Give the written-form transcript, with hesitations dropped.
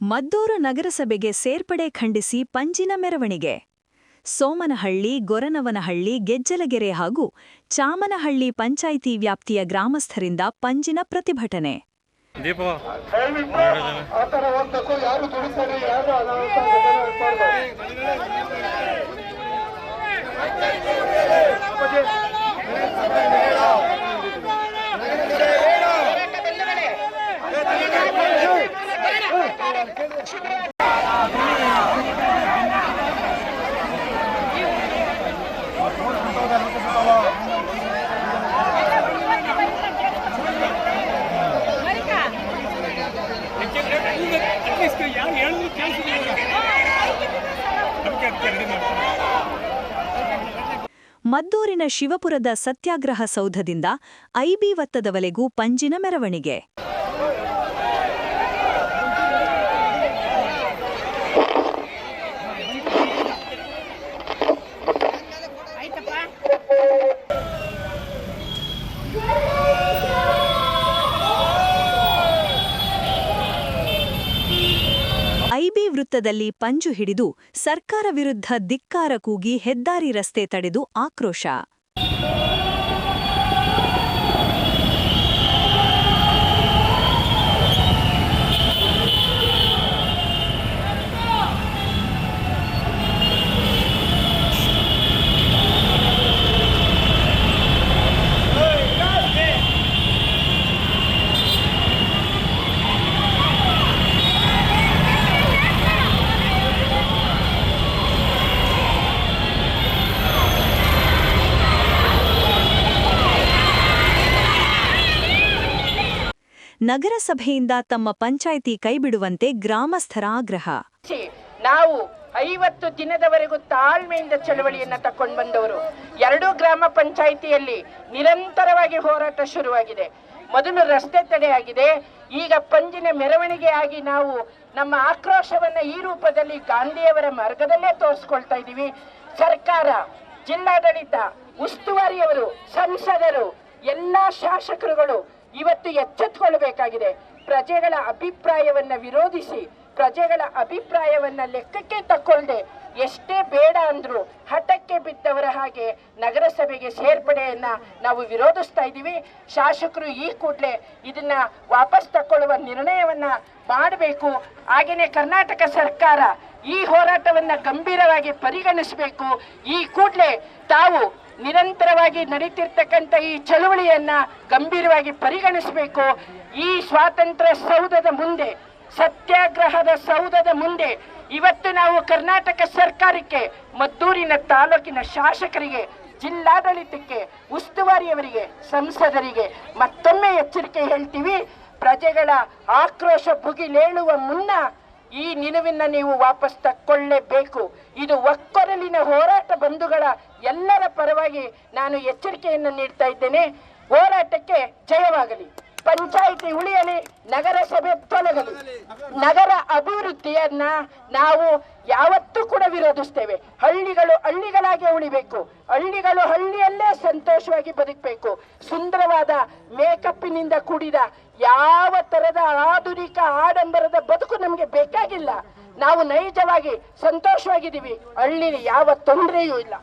ಮದ್ದೂರು ನಗರಸಭೆಗೆ ಸೇರ್ಪಡೆ ಖಂಡಿಸಿ ಪಂಜಿನ ಮೆರವಣಿಗೆ. ಸೋಮನಹಳ್ಳಿ, ಗೊರನವನಹಳ್ಳಿ, ಗೆಜ್ಜಲಗೆರೆ ಹಾಗೂ ಚಾಮನಹಳ್ಳಿ ಪಂಚಾಯಿತಿ ವ್ಯಾಪ್ತಿಯ ಗ್ರಾಮಸ್ಥರಿಂದ ಪಂಜಿನ ಪ್ರತಿಭಟನೆ. ಮದ್ದೂರಿನ ಶಿವಪುರದ ಸತ್ಯಾಗ್ರಹ ಸೌಧದಿಂದ ಐಬಿ ವತ್ತದವರೆಗೂ ಪಂಜಿನ ಮೆರವಣಿಗೆ. ಐಬಿ ವೃತ್ತದಲ್ಲಿ ಪಂಜು ಹಿಡಿದು ಸರ್ಕಾರ ವಿರುದ್ಧ ಧಿಕ್ಕಾರ ಕೂಗಿ ಹೆದ್ದಾರಿ ರಸ್ತೆ ತಡೆದು ಆಕ್ರೋಶ. ನಗರಸಭೆಯಿಂದ ತಮ್ಮ ಪಂಚಾಯಿತಿ ಕೈಬಿಡುವಂತೆ ಗ್ರಾಮಸ್ಥರ ಆಗ್ರಹ. ನಾವು 50 ದಿನದವರೆಗೂ ತಾಳ್ಮೆಯಿಂದ ಚಳವಳಿಯನ್ನ ತಕೊಂಡು ಬಂದವರು. 2 ಗ್ರಾಮ ಪಂಚಾಯಿತಿಯಲ್ಲಿ ನಿರಂತರವಾಗಿ ಹೋರಾಟ ಶುರುವಾಗಿದೆ. ಮೊದಲು ರಸ್ತೆ ತಡೆಯಾಗಿದೆ, ಈಗ ಪಂಜಿನ ಮೆರವಣಿಗೆ ಆಗಿ ನಾವು ನಮ್ಮ ಆಕ್ರೋಶವನ್ನ ಈ ರೂಪದಲ್ಲಿ ಗಾಂಧಿಯವರ ಮಾರ್ಗದಲ್ಲೇ ತೋರಿಸ್ಕೊಳ್ತಾ ಇದ್ದೀವಿ. ಸರ್ಕಾರ, ಜಿಲ್ಲಾಡಳಿತ, ಉಸ್ತುವಾರಿಯವರು, ಸಂಸದರು, ಎಲ್ಲಾ ಶಾಸಕರುಗಳು ಇವತ್ತು ಎಚ್ಚೆತ್ತುಕೊಳ್ಳಬೇಕಾಗಿದೆ. ಪ್ರಜೆಗಳ ಅಭಿಪ್ರಾಯವನ್ನ ವಿರೋಧಿಸಿ, ಪ್ರಜೆಗಳ ಅಭಿಪ್ರಾಯವನ್ನ ಲೆಕ್ಕಕ್ಕೆ ತಕ್ಕೊಳ್ಳದೆ ಎಷ್ಟೇ ಬೇಡ ಅಂದ್ರು ಹಠಕ್ಕೆ ಬಿದ್ದವರ ಹಾಗೆ ನಗರಸಭೆಗೆ ಸೇರ್ಪಡೆಯನ್ನ ನಾವು ವಿರೋಧಿಸ್ತಾ ಇದ್ದೀವಿ. ಶಾಸಕರು ಈ ಕೂಡಲೇ ಇದನ್ನ ವಾಪಸ್ ತಕ್ಕೊಳ್ಳುವ ನಿರ್ಣಯವನ್ನ ಮಾಡಬೇಕು. ಹಾಗೇನೆ ಕರ್ನಾಟಕ ಸರ್ಕಾರ ಈ ಹೋರಾಟವನ್ನ ಗಂಭೀರವಾಗಿ ಪರಿಗಣಿಸಬೇಕು. ಈ ಕೂಡಲೇ ತಾವು ನಿರಂತರವಾಗಿ ನಡೀತಿರ್ತಕ್ಕಂಥ ಈ ಚಳುವಳಿಯನ್ನ ಗಂಭೀರವಾಗಿ ಪರಿಗಣಿಸಬೇಕು. ಈ ಸ್ವಾತಂತ್ರ್ಯ ಸೌಧದ ಮುಂದೆ, ಸತ್ಯಾಗ್ರಹದ ಸೌಧದ ಮುಂದೆ ಇವತ್ತು ನಾವು ಕರ್ನಾಟಕ ಸರ್ಕಾರಕ್ಕೆ, ಮದ್ದೂರಿನ ತಾಲೂಕಿನ ಶಾಸಕರಿಗೆ, ಜಿಲ್ಲಾಡಳಿತಕ್ಕೆ, ಉಸ್ತುವಾರಿಯವರಿಗೆ, ಸಂಸದರಿಗೆ ಮತ್ತೊಮ್ಮೆ ಎಚ್ಚರಿಕೆ ಹೇಳ್ತೀವಿ. ಪ್ರಜೆಗಳ ಆಕ್ರೋಶ ಭುಗಿಲೇಳುವ ಮುನ್ನ ಈ ನಿಲುವಿನ ನೀವು ವಾಪಸ್ ತಕ್ಕೊಳ್ಳೇಬೇಕು. ಇದು ಒಕ್ಕೊರಲಿನ ಹೋರಾಟ ಬಂಧುಗಳ ಎಲ್ಲರ ಪರವಾಗಿ ನಾನು ಎಚ್ಚರಿಕೆಯನ್ನು ನೀಡ್ತಾ ಇದ್ದೇನೆ. ಹೋರಾಟಕ್ಕೆ ಜಯವಾಗಲಿ, ಪಂಚಾಯಿತಿ ಉಳಿಯಲಿ, ನಗರಸಭೆ ತೊಲಗಲಿ. ನಗರ ಅಭಿವೃದ್ಧಿಯನ್ನ ನಾವು ಯಾವತ್ತೂ ಕೂಡ ವಿರೋಧಿಸ್ತೇವೆ. ಹಳ್ಳಿಗಳು ಹಳ್ಳಿಗಳಾಗಿ ಉಳಿಬೇಕು, ಹಳ್ಳಿಗಳು ಹಳ್ಳಿಯಲ್ಲೇ ಸಂತೋಷವಾಗಿ ಬದುಕಬೇಕು. ಸುಂದರವಾದ ಮೇಕಪ್ಪಿನಿಂದ ಕೂಡಿದ ಯಾವ ತರದ ಆಧುನಿಕ ಆಡಂಬರದ ಬದುಕು ನಮಗೆ ಬೇಕಾಗಿಲ್ಲ. ನಾವು ನೈಜವಾಗಿ ಸಂತೋಷವಾಗಿದ್ದೀವಿ, ಹಳ್ಳಿಲಿ ಯಾವ ತೊಂದರೆಯೂ ಇಲ್ಲ.